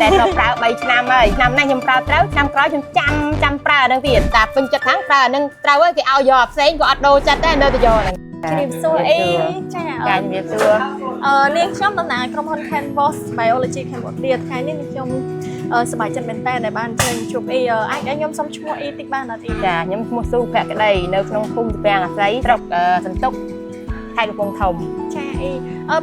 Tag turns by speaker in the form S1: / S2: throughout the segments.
S1: แต่เราប្រើ3ឆ្នាំហើយឆ្នាំនេះខ្ញុំប្រើត្រូវឆ្នាំក្រោយខ្ញុំចាំប្រើនឹងទៀតតែពេញចិត្តខាងប្រើនឹងត្រូវហើយគេឲ្យយកផ្សេងក៏អត់ដូរចិត្តដែរនៅតែយកហ្នឹង
S2: ជំរាបសួរអីចា
S1: ជំរាបសួរ
S2: នាងខ្ញុំតំណាងក្រុមហ៊ុន Canvas Biology Cambodia ថ្ងៃនេះខ្ញុំសប្បាយចិត្តមែនតើដែលបានជើញជួបអីអាចឲ្យខ្ញុំសុំឈ្មោះអីតិចបានអត់អី
S1: ចាខ្ញុំឈ្មោះស៊ូភក្តីនៅក្នុងភូមិពាំងអាស្រ័យស្រុកសន្ទុកខេត្តកំពង់ធំ
S2: ចាអី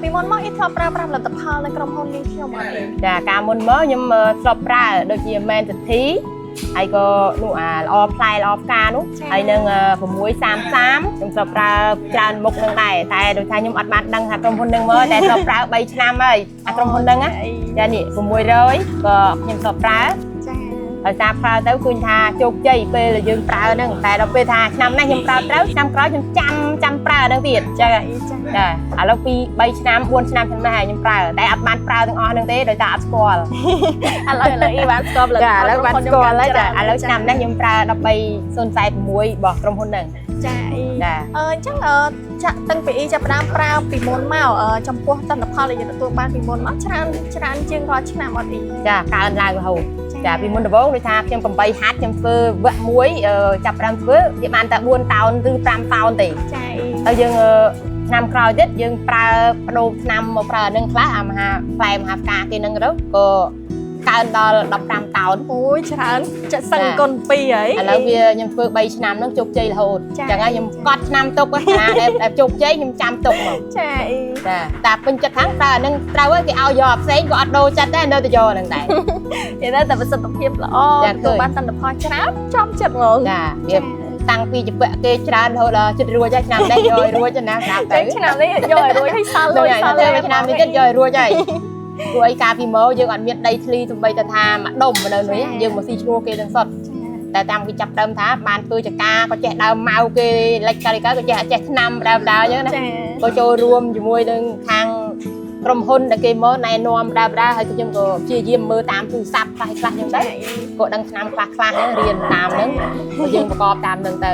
S2: ពីមុនមកអីធ្លាប់ប្រើប្រាស់ផលិតផលនៅក្រុមហ៊ុននាងខ្ញុំអត់អី
S1: ចាកាលមុនមកខ្ញុំធ្លាប់ប្រើដូចជាមែនសទ្ធីហើយក៏នោះល្អផ្លែល្អផ្កានោះហើយនឹង633ខ្ញុំធ្លាប់ប្រើច្រើនមុខនឹងដែរតែដោយថាខ្ញុំអត់បានដឹងថាក្រុមហ៊ុននឹងមកតែធ្លាប់ប្រើ3ឆ្នាំហើយអាក្រុមហ៊ុនហ្នឹងចានេះ600ក៏ខ្ញុំធ្លាប់ប្រើហើយតាមប្រើទៅឃើញថាជោគជ័យពេលដែលយើងប្រើហ្នឹងតែដល់ពេលថាឆ្នាំនេះខ្ញុំប្រើត្រូវឆ្នាំក្រោយខ្ញុំចាំប្រើហ្នឹងទៀតចាឥឡូវពី3ឆ្នាំ4ឆ្នាំឆ្នាំនេះខ្ញុំប្រើតែអត់បានប្រើទាំងអស់ហ្នឹងទេដោយតែអត់ស្គាល់
S2: ឥឡូវអីបានស្គាល់
S1: ចាឥឡូវបានស្គាល់ហើយចាឥឡូវឆ្នាំនេះខ្ញុំប្រើ13046របស់ក្រុមហ៊ុនហ្នឹង
S2: ចាអញ្ចឹងចាក់តាំងពីចាប់ផ្ដើមប្រើពីមុនមកចំពោះទិន្នផលដែលយើងទទួលបានពីមុនមកច្រើនជាងរាល់ឆ្នាំអត់អី
S1: ចាកើនឡើងរហូតចាពីមុនដំបូងដូចថាខ្ញុំកំបីហាត់ខ្ញុំធ្វើវគ្គមួយចាប់ផ្ដើមធ្វើវាបានតែ4តោនឬ5តោនទេ
S2: ចា
S1: ហើយយើងឆ្នាំក្រោយទៀតយើងប្រើបដូរឆ្នាំមកប្រើនឹងខ្លះអាមហាផ្លែមហាផ្កាគេនឹងទៅក៏កើនដល់15តោន
S2: អូយច្រើនចាក់សឹងគុណ2ហើយ
S1: ឥឡូវវាខ្ញុំធ្វើ3ឆ្នាំហ្នឹងជោគជ័យរហូតអញ្ចឹងហើយខ្ញុំកត់ឆ្នាំទុកណាដែលជោគជ័យខ្ញុំចាំទុកមក
S2: ចា
S1: តែពេញចិត្តខាងប្រើហ្នឹងត្រូវហើយគេឲ្យយកផ្សេងក៏អត់ដូរចិត្តដែរនៅតែយកហ្នឹងដែរ
S2: និយាយទៅតែប្រសិទ្ធភាពល្អទទួលបានទិន្នផលច្រើនចំចិត្តហ្មង
S1: ចាវាតាំងពីជពាក់គេច្រើនរហូតដល់ចិត្តរួចហើយឆ្នាំនេះយកឲ្យរួចណាស្រាប់ទៅ
S2: ឆ្នាំនេះយកឲ្យរួចហើយសល់លុយ
S1: ឆ្នាំនេះទៀតយកឲ្យរួចហើយព្រោះអីកាលពីមកយើងអត់មានដីធ្លីសំបីតែថាម្ដុំនៅនេះយើងមកស៊ីឈ្នួលគេទាំងសុទ្ធតែតាមគេចាប់ដើមថាបានធ្វើចការក៏ចេះដើមម៉ៅគេលិចកាលីកាក៏ចេះឆ្នាំដើមអញ្ចឹងណាក៏ចូលរួមជាមួយនឹងខាងក្រុមហ៊ុនដែលគេមកណែនាំដើមហើយខ្ញុំក៏ព្យាយាមមើលតាមទូរស័ព្ទខ្លះអញ្ចឹងដែរក៏ដឹងឆ្នាំខ្លះហ្នឹងរៀនតាមហ្នឹងក៏យើងប្រកបតាមហ្នឹងទៅ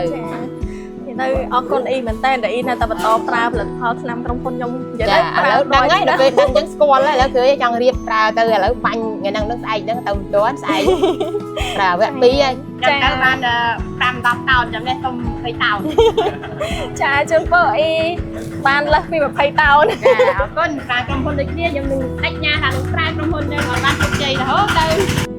S2: ទៅអរគុណអីមែនតើអីនៅតែបន្តប្រើផលិតផលឆ្នាំក្រុមហ៊ុនខ្ញុំ
S1: និយាយទៅឥឡូវដឹងហើយដល់ពេលដឹងអញ្ចឹងស្គាល់ហើយឥឡូវគឺចង់រៀបប្រើទៅឥឡូវបាញ់ថ្ងៃហ្នឹងស្អែកហ្នឹងទៅមិនទាន់ស្អែកប្រើវគ្គ2ហើយចាំទៅបាន5-10តោនចាំនេះទុំ20តោន
S2: ចាជូនពរអីបានលើសពី20តោន
S1: ចាអរគុណប្រើក្រុមហ៊ុនដូចគ្នាខ្ញុំនឹងបញ្ញាថានឹងប្រើក្រុមហ៊ុនយើងឲ្យបានជោគជ័យរហូតទៅ